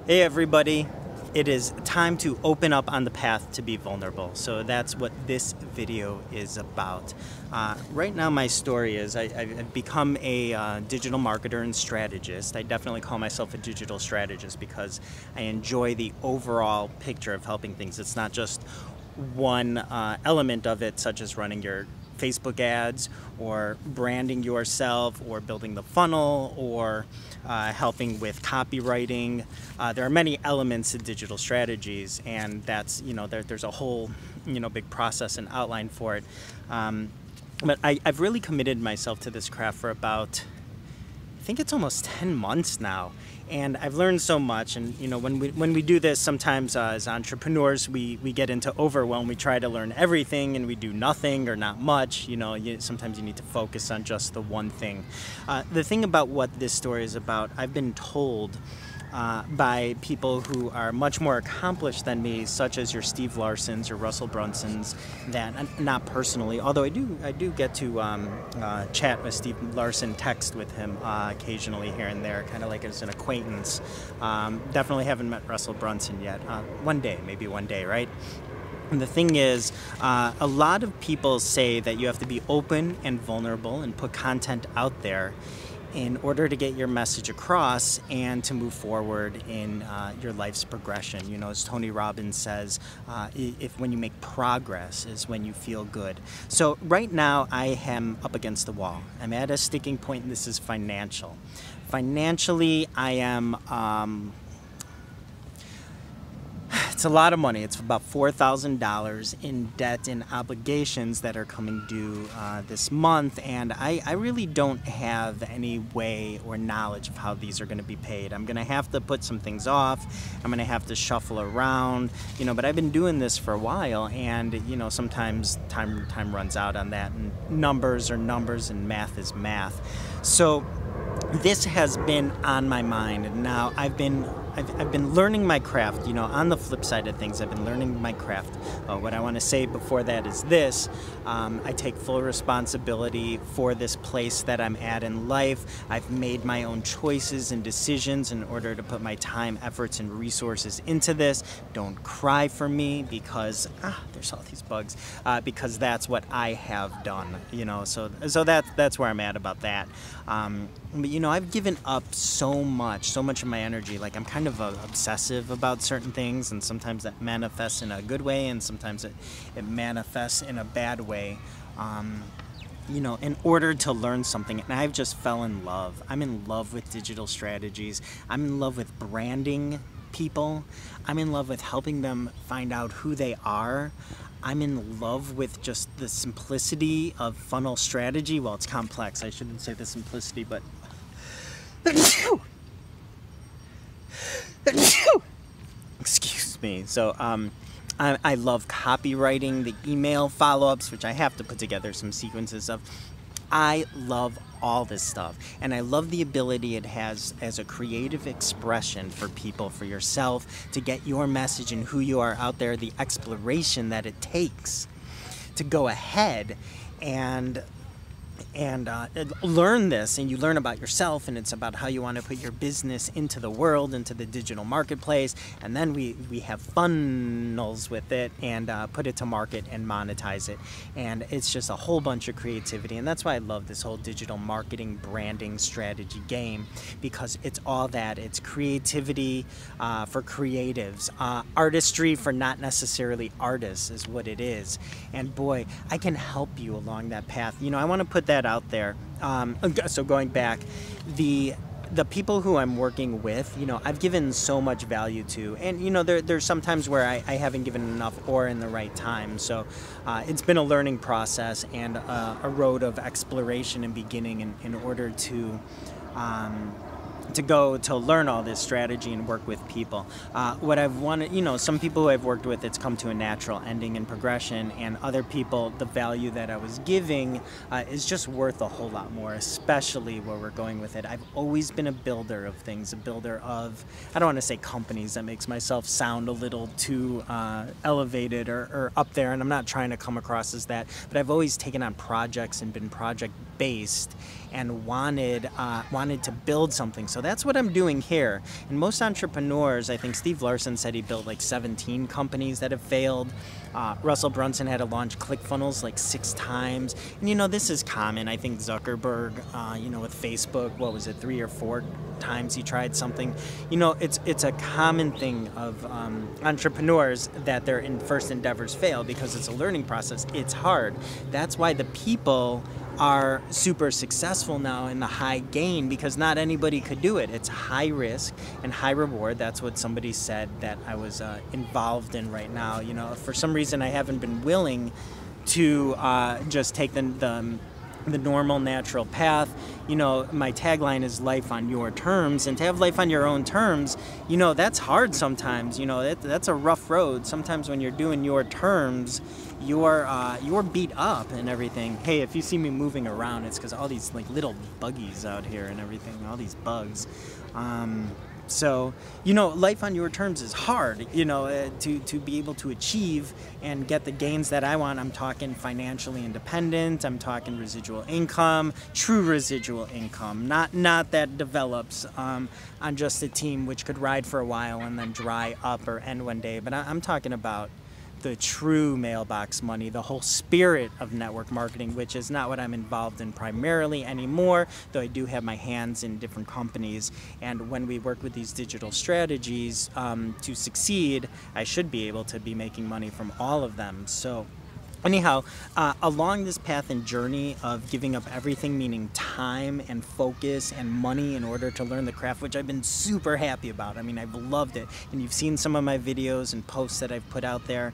Hey everybody, it is time to open up on the path to be vulnerable. So that's what this video is about. Right now my story is I've become a digital marketer and strategist. I definitely call myself a digital strategist because I enjoy the overall picture of helping things. It's not just one element of it, such as running your Facebook ads or branding yourself or building the funnel or helping with copywriting. There are many elements to digital strategies, and that's, there's a whole, big process and outline for it. But I've really committed myself to this craft for about, I think it's almost 10 months now. And I've learned so much, and when we do this, sometimes as entrepreneurs we get into overwhelm. We try to learn everything and we do nothing or not much. Sometimes you need to focus on just the one thing. The thing about what this story is about, I've been told by people who are much more accomplished than me, such as your Steve Larsons, your Russell Brunsons, that, not personally, although I do get to chat with Steve Larson, text with him occasionally here and there, kind of like as an acquaintance. Definitely haven't met Russell Brunson yet. Maybe one day, right? And the thing is, a lot of people say that you have to be open and vulnerable and put content out there in order to get your message across and to move forward in your life's progression. As Tony Robbins says, when you make progress is when you feel good. So right now I am up against the wall. I'm at a sticking point, and this is financial. Financially, I am it's a lot of money. It's about $4,000 in debt and obligations that are coming due this month, and I really don't have any way or knowledge of how these are going to be paid. I'm going to have to put some things off. I'm going to have to shuffle around, but I've been doing this for a while, and sometimes time runs out on that, and numbers are numbers and math is math. So this has been on my mind, and now I've been learning my craft. On the flip side of things, I've been learning my craft. What I want to say before that is this: I take full responsibility for this place that I'm at in life. I've made my own choices and decisions in order to put my time, efforts, and resources into this. Don't cry for me because there's all these bugs. Because that's what I have done. So that's where I'm at about that. But I've given up so much of my energy. Like, I'm kind of obsessive about certain things, and sometimes that manifests in a good way, and sometimes it manifests in a bad way. In order to learn something, and I've just fell in love. I'm in love with digital strategies. I'm in love with branding people. I'm in love with helping them find out who they are. I'm in love with just the simplicity of funnel strategy. Well, it's complex. I shouldn't say the simplicity, but excuse me. So I love copywriting, the email follow-ups, which I have to put together some sequences of. I love all this stuff, and I love the ability it has as a creative expression for people, for yourself, to get your message and who you are out there, the exploration that it takes to go ahead and learn this, and you learn about yourself, and it's about how you want to put your business into the world, into the digital marketplace, and then we have funnels with it and put it to market and monetize it, and it's just a whole bunch of creativity. And that's why I love this whole digital marketing branding strategy game, because it's all that. It's creativity for creatives, artistry for not necessarily artists is what it is. And boy, I can help you along that path. I want to put that out there. So going back, the people who I'm working with, I've given so much value to, and there's some times where I haven't given enough or in the right time. So it's been a learning process and a road of exploration and beginning in order to go to learn all this strategy and work with people. What I've wanted, some people who I've worked with, it's come to a natural ending and progression, and other people, the value that I was giving is just worth a whole lot more, especially where we're going with it. I've always been a builder of things, a builder of, I don't want to say companies, that makes myself sound a little too elevated or up there, and I'm not trying to come across as that, but I've always taken on projects and been project-based and wanted to build something So that's what I'm doing here. And most entrepreneurs, I think Steve Larsen said he built like 17 companies that have failed. Russell Brunson had to launch ClickFunnels like 6 times. And this is common. I think Zuckerberg, with Facebook, what was it, 3 or 4 times he tried something. It's a common thing of entrepreneurs that their first endeavors fail because it's a learning process. It's hard. That's why the people are super successful now in the high gain, because not anybody could do it. It's high risk and high reward. That's what somebody said that I was involved in right now. For some reason I haven't been willing to just take the normal natural path. My tagline is life on your terms, and to have life on your own terms, that's hard sometimes. That's a rough road. Sometimes when you're doing your terms, you're beat up and everything. Hey, if you see me moving around, it's because all these like little buggies out here and everything, all these bugs. So, life on your terms is hard, to be able to achieve and get the gains that I want. I'm talking financially independent. I'm talking residual income, true residual income, not that develops on just a team, which could ride for a while and then dry up or end one day. But I'm talking about the true mailbox money, the whole spirit of network marketing, which is not what I'm involved in primarily anymore, though I do have my hands in different companies. And when we work with these digital strategies to succeed, I should be able to be making money from all of them. So anyhow, along this path and journey of giving up everything, meaning time and focus and money in order to learn the craft, which I've been super happy about. I mean, I've loved it. And you've seen some of my videos and posts that I've put out there.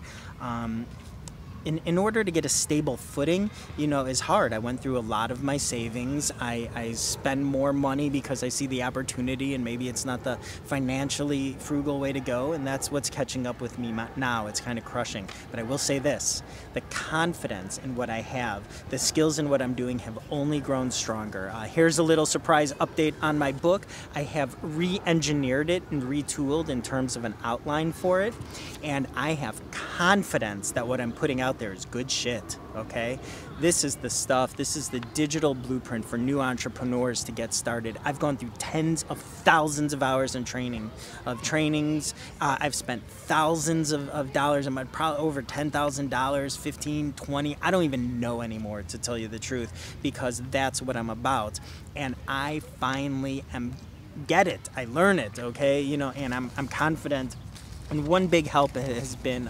In order to get a stable footing, is hard. I went through a lot of my savings. I spend more money because I see the opportunity, and maybe it's not the financially frugal way to go, and that's what's catching up with me now. It's kind of crushing. But I will say this, the confidence in what I have, the skills in what I'm doing have only grown stronger. Here's a little surprise update on my book. I have re-engineered it and retooled in terms of an outline for it, and I have confidence that what I'm putting out there is good shit, okay? This is the stuff, this is the digital blueprint for new entrepreneurs to get started. I've gone through tens of thousands of hours in trainings. I've spent thousands of dollars. I'm probably over $10,000, 15, 20. I don't even know anymore, to tell you the truth, because that's what I'm about. And I finally get it. I learn it, okay? And I'm confident. And one big help has been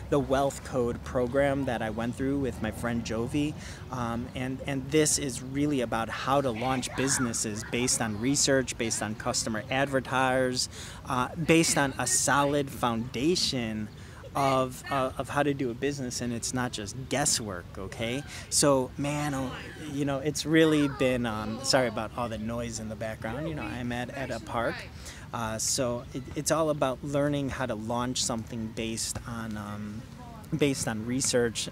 the Wealth Code program that I went through with my friend Jovi. And this is really about how to launch businesses based on research, based on customer advertisers, based on a solid foundation of how to do a business, and it's not just guesswork, okay? So, man, it's really been, sorry about all the noise in the background, I'm at a park. So it's all about learning how to launch something based on research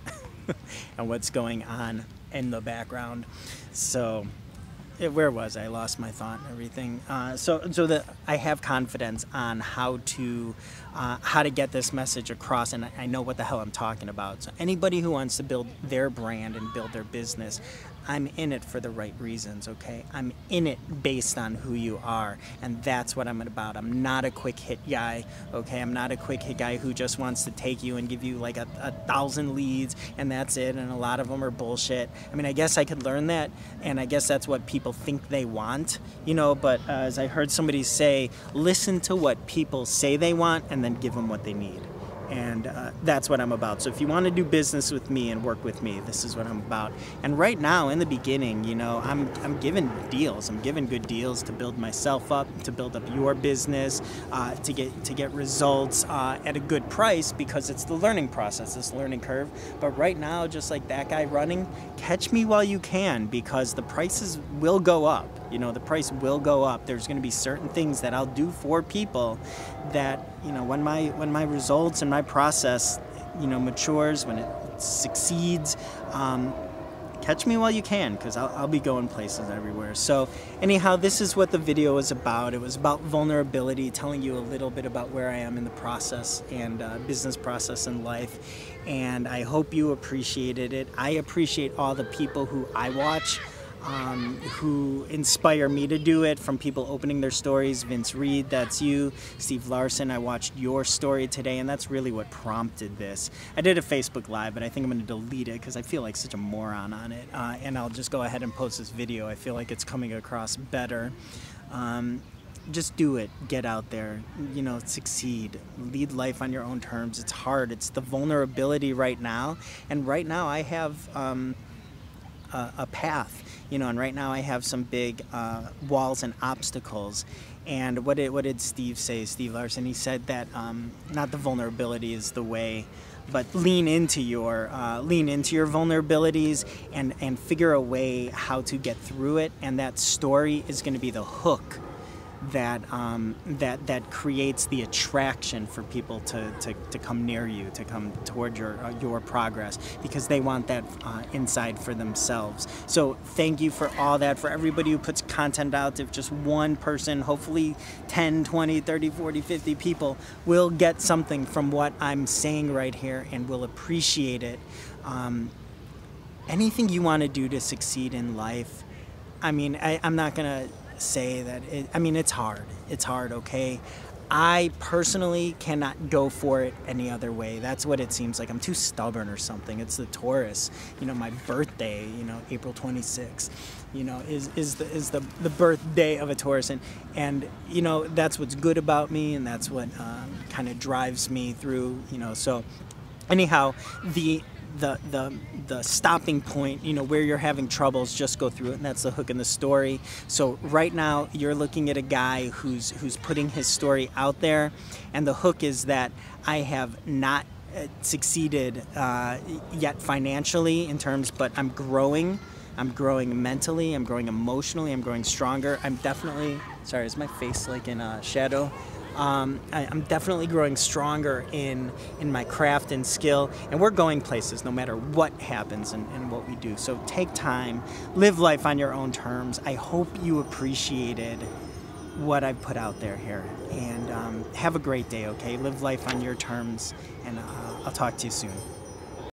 and what's going on in the background. So where was I? Lost my thought and everything. So that I have confidence on how to get this message across, and I know what the hell I'm talking about. So anybody who wants to build their brand and build their business, I'm in it for the right reasons, okay? I'm in it based on who you are, and that's what I'm about. I'm not a quick hit guy, okay? I'm not a quick hit guy who just wants to take you and give you like a 1,000 leads and that's it, and a lot of them are bullshit. I mean, I guess I could learn that, and I guess that's what people think they want, but as I heard somebody say, listen to what people say they want and then give them what they need. And that's what I'm about. So if you want to do business with me and work with me, this is what I'm about. And right now, in the beginning, I'm giving deals. I'm giving good deals to build myself up, to build up your business, to get results at a good price, because it's the learning process, this learning curve. But right now, just like that guy running, catch me while you can, because the prices will go up. The price will go up. There's going to be certain things that I'll do for people that, when my results and my process, matures, when it succeeds, catch me while you can, because I'll be going places everywhere. So anyhow, this is what the video was about. It was about vulnerability, telling you a little bit about where I am in the process and business process in life. And I hope you appreciated it. I appreciate all the people who I watch who inspire me to do it, from people opening their stories. Vince Reed, that's you. Steve Larson, I watched your story today, and that's really what prompted this. I did a Facebook Live, but I think I'm going to delete it because I feel like such a moron on it, and I'll just go ahead and post this video. I feel like it's coming across better. Just do it. Get out there. You know, succeed. Lead life on your own terms. It's hard. It's the vulnerability right now, and right now I have a path, you know, and right now I have some big walls and obstacles. And what did Steve say, Steve Larson? He said that not the vulnerability is the way, but lean into your vulnerabilities and figure a way how to get through it. And that story is going to be the hook that creates the attraction for people to come near you, to come toward your progress, because they want that inside for themselves. So thank you for all that, for everybody who puts content out. If just one person, hopefully 10, 20, 30, 40, 50 people will get something from what I'm saying right here and will appreciate it. Anything you want to do to succeed in life, I mean, I'm not gonna say that it's hard, okay? I personally cannot go for it any other way. That's what it seems like. I'm too stubborn or something. It's the Taurus. You know, my birthday, you know, April 26th, you know, is the birthday of a Taurus, and you know, that's what's good about me, and that's what kind of drives me through, you know. So anyhow, the stopping point, you know, where you're having troubles, just go through it, and that's the hook in the story. So right now you're looking at a guy who's putting his story out there, and the hook is that I have not succeeded yet financially in terms, but I'm growing mentally, I'm growing emotionally, I'm growing stronger. I'm definitely, sorry, is my face like in a shadow? I'm definitely growing stronger in my craft and skill, and we're going places no matter what happens and what we do. So take time, live life on your own terms. I hope you appreciated what I've put out there here, and have a great day, okay? Live life on your terms, and I'll talk to you soon.